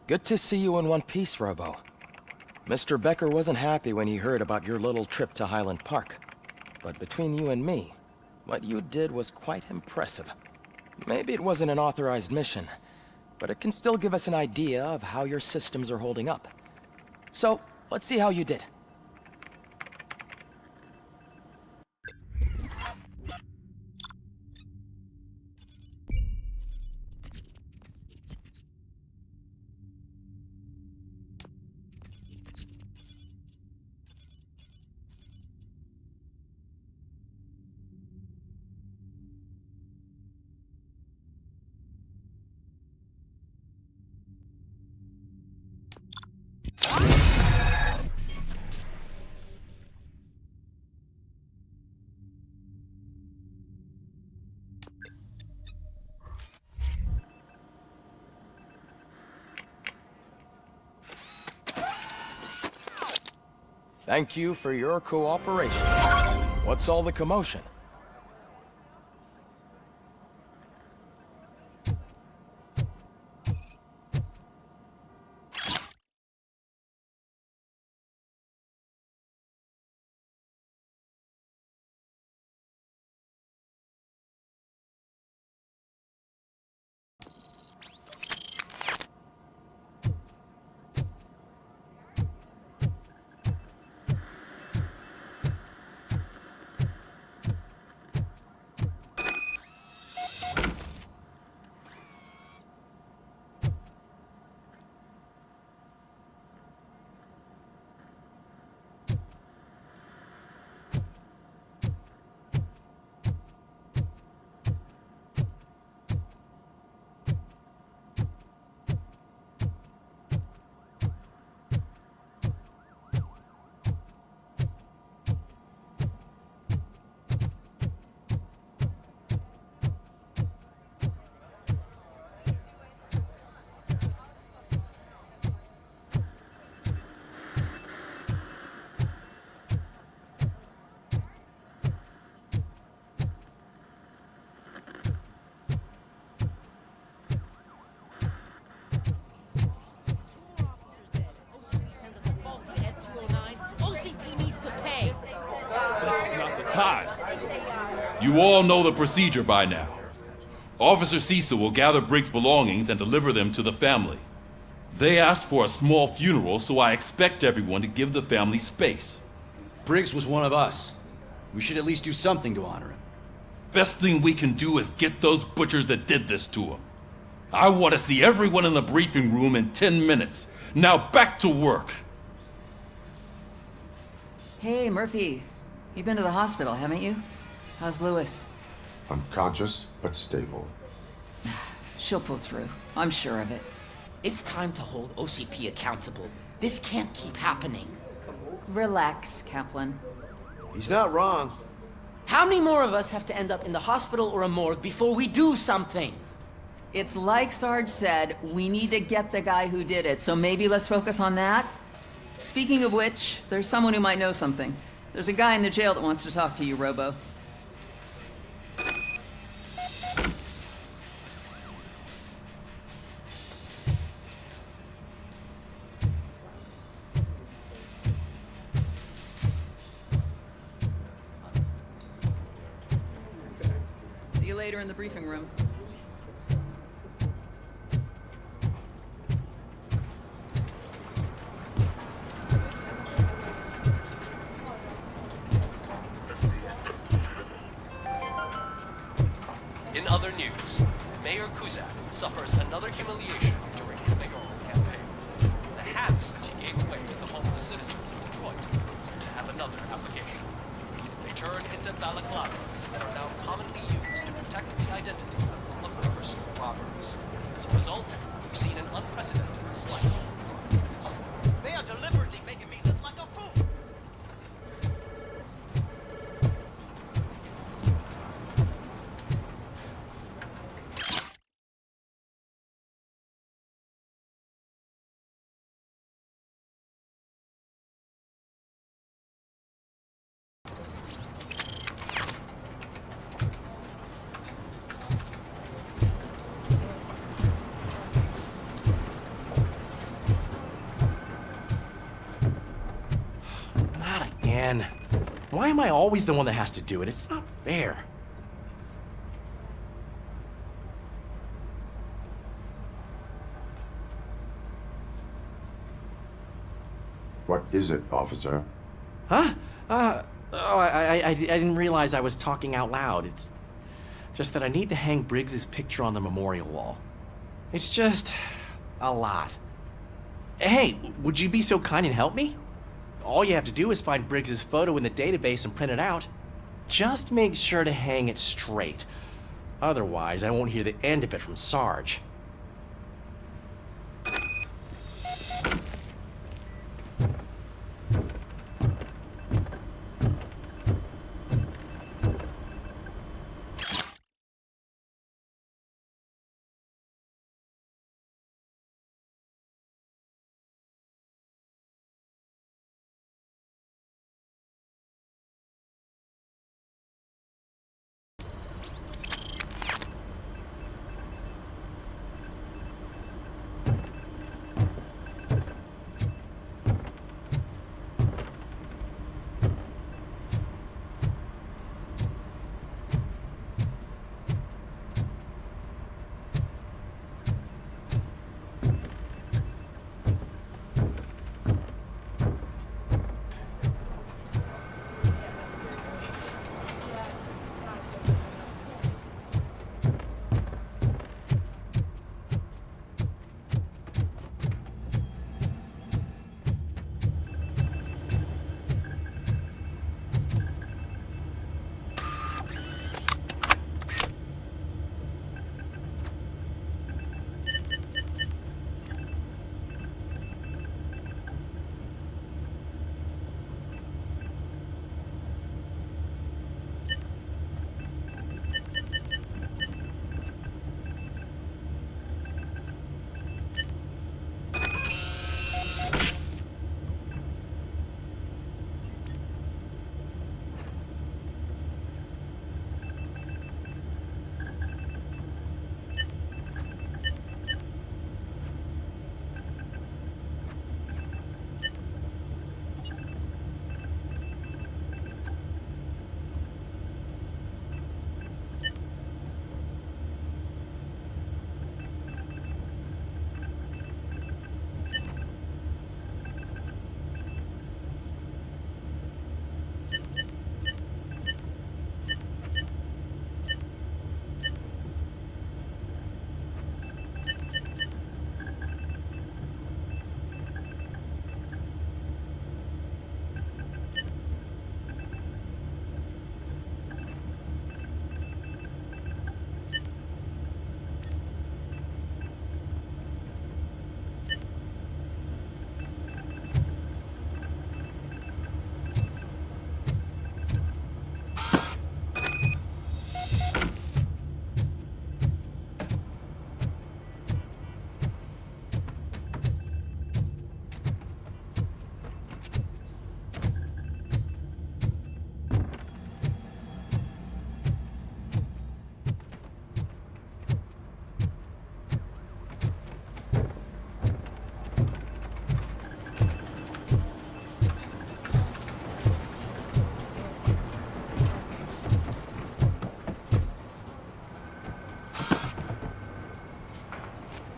Good to see you in one piece, Robo. Mr. Becker wasn't happy when he heard about your little trip to Highland Park. But between you and me, what you did was quite impressive. Maybe it wasn't an authorized mission, but it can still give us an idea of how your systems are holding up. So, let's see how you did. Thank you for your cooperation. What's all the commotion? Time. You all know the procedure by now. Officer Cecil will gather Briggs' belongings and deliver them to the family. They asked for a small funeral, so I expect everyone to give the family space. Briggs was one of us. We should at least do something to honor him. Best thing we can do is get those butchers that did this to him. I want to see everyone in the briefing room in 10 minutes. Now back to work. Hey, Murphy. You've been to the hospital, haven't you? How's Lewis? Unconscious, but stable. She'll pull through. I'm sure of it. It's time to hold OCP accountable. This can't keep happening. Relax, Kaplan. He's not wrong. How many more of us have to end up in the hospital or a morgue before we do something? It's like Sarge said, we need to get the guy who did it, so maybe let's focus on that? Speaking of which, there's someone who might know something. There's a guy in the jail that wants to talk to you, Robo. See you later in the briefing room. In other news, Mayor Kuzak suffers another humiliation during his mayoral campaign. The hats that he gave away to the homeless citizens of Detroit seem to have another application. They turn into balaclavas that are now commonly used to protect the identity of liquor store robbers. As a result, we've seen an unprecedented spike in crime. They are deliberately making me look like a fool. man. Why am I always the one that has to do it? It's not fair. What is it, officer? Huh? I didn't realize I was talking out loud. It's just that I need to hang Briggs's picture on the memorial wall. It's just a lot. Hey, would you be so kind and help me? All you have to do is find Briggs's photo in the database and print it out. Just make sure to hang it straight. Otherwise, I won't hear the end of it from Sarge.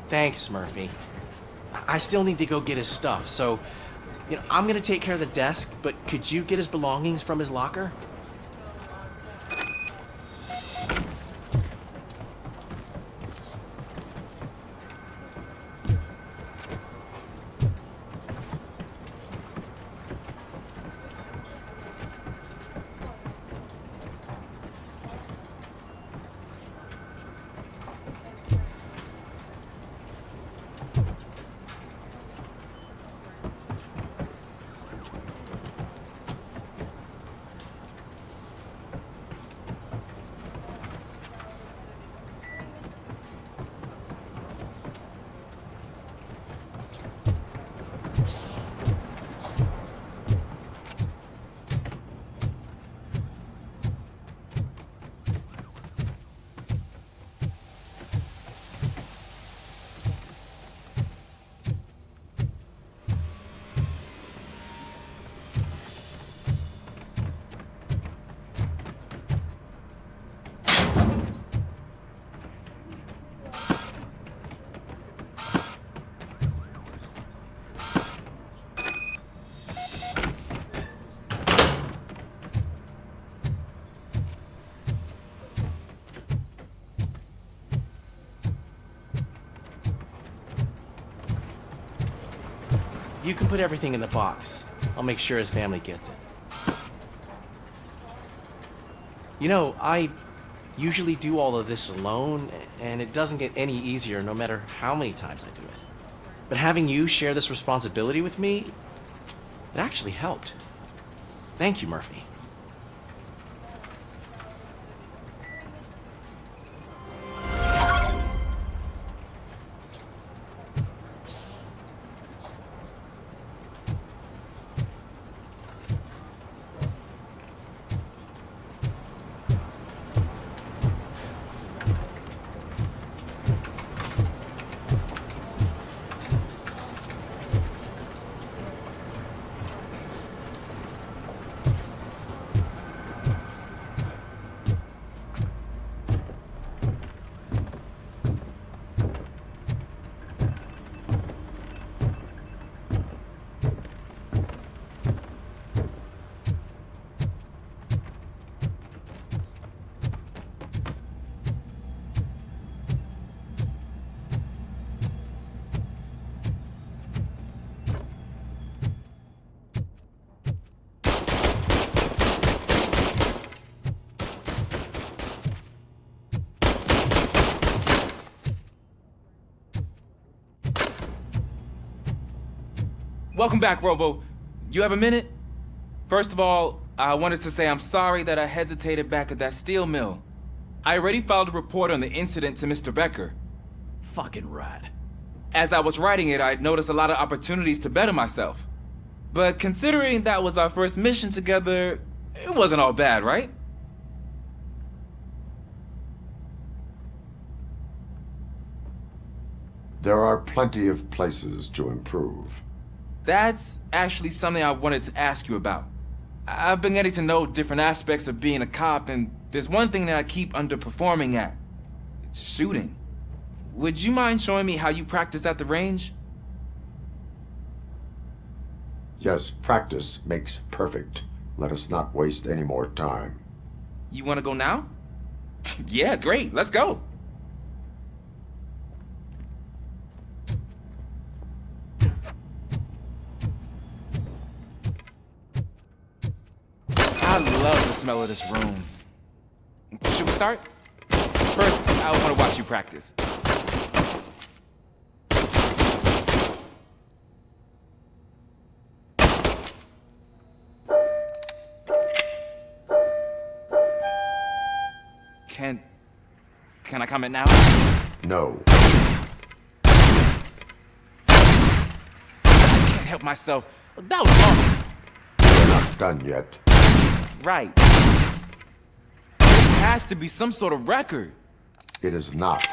Thanks, Murphy. I still need to go get his stuff, so, I'm gonna take care of the desk, but could you get his belongings from his locker? You can put everything in the box. I'll make sure his family gets it. You know, I usually do all of this alone, and it doesn't get any easier no matter how many times I do it. But having you share this responsibility with me, it actually helped. Thank you, Murphy. Welcome back, Robo. You have a minute? First of all, I wanted to say I'm sorry that I hesitated back at that steel mill. I already filed a report on the incident to Mr. Becker. Fucking rat. As I was writing it, I noticed a lot of opportunities to better myself. But considering that was our first mission together, it wasn't all bad, right? There are plenty of places to improve. That's actually something I wanted to ask you about. I've been getting to know different aspects of being a cop, and there's one thing that I keep underperforming at. It's shooting. Would you mind showing me how you practice at the range? Yes, practice makes perfect. Let us not waste any more time. You want to go now? Yeah, great. Let's go. I love the smell of this room. Should we start? First, I want to watch you practice. Can I comment now? No. I can't help myself. That was awesome. We're not done yet. Right. This has to be some sort of record. It is not.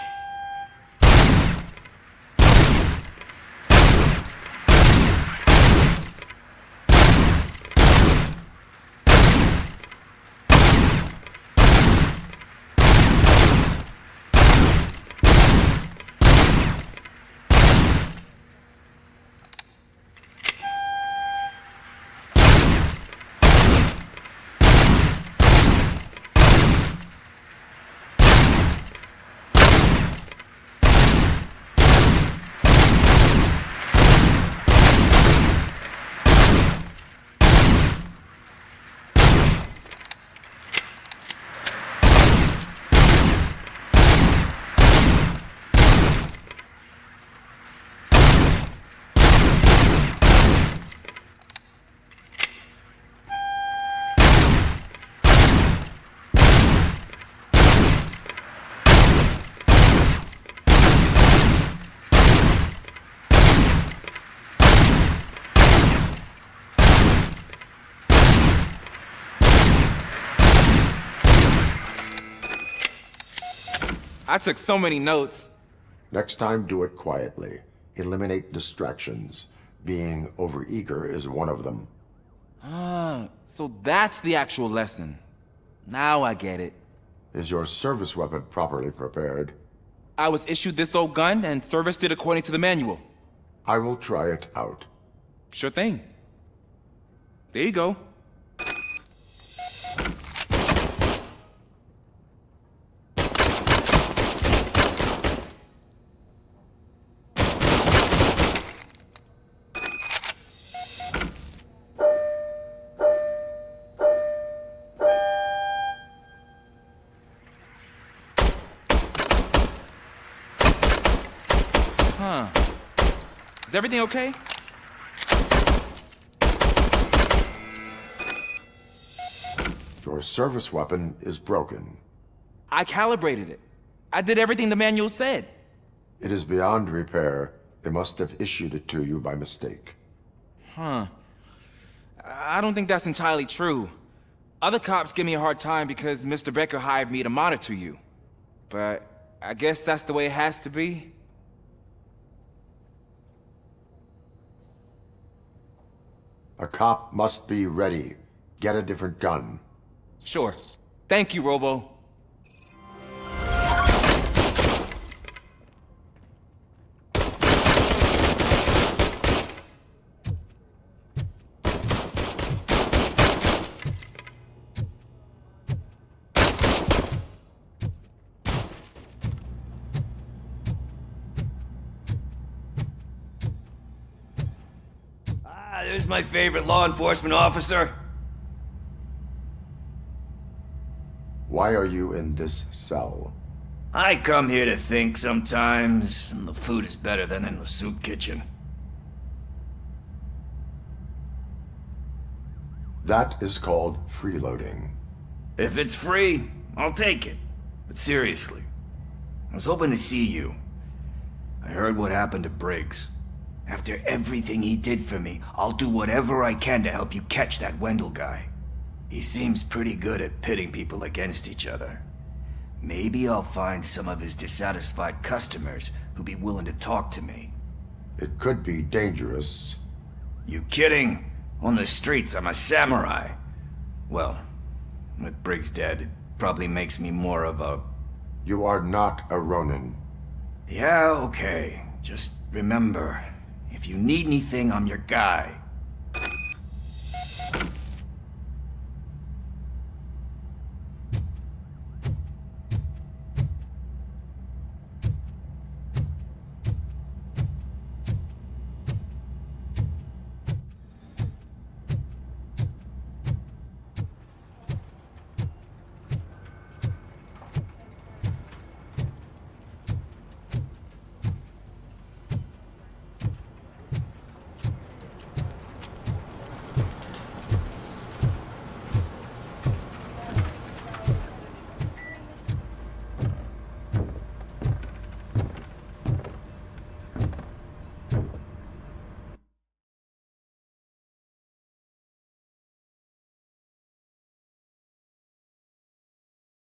I took so many notes. Next time, do it quietly. Eliminate distractions. Being overeager is one of them. So that's the actual lesson. Now I get it. Is your service weapon properly prepared? I was issued this old gun and serviced it according to the manual. I will try it out. Sure thing. There you go. Huh. Is everything okay? Your service weapon is broken. I calibrated it. I did everything the manual said. It is beyond repair. They must have issued it to you by mistake. Huh. I don't think that's entirely true. Other cops give me a hard time because Mr. Becker hired me to monitor you. But I guess that's the way it has to be. A cop must be ready. Get a different gun. Sure. Thank you, Robo. There's my favorite law enforcement officer. Why are you in this cell? I come here to think sometimes, and the food is better than in the soup kitchen. That is called freeloading. If it's free, I'll take it. But seriously, I was hoping to see you. I heard what happened to Briggs. After everything he did for me, I'll do whatever I can to help you catch that Wendell guy. He seems pretty good at pitting people against each other. Maybe I'll find some of his dissatisfied customers who'd be willing to talk to me. It could be dangerous. You kidding? On the streets, I'm a samurai. Well, with Briggs dead, it probably makes me more of a... You are not a Ronin. Yeah, okay. Just remember, if you need anything, I'm your guy.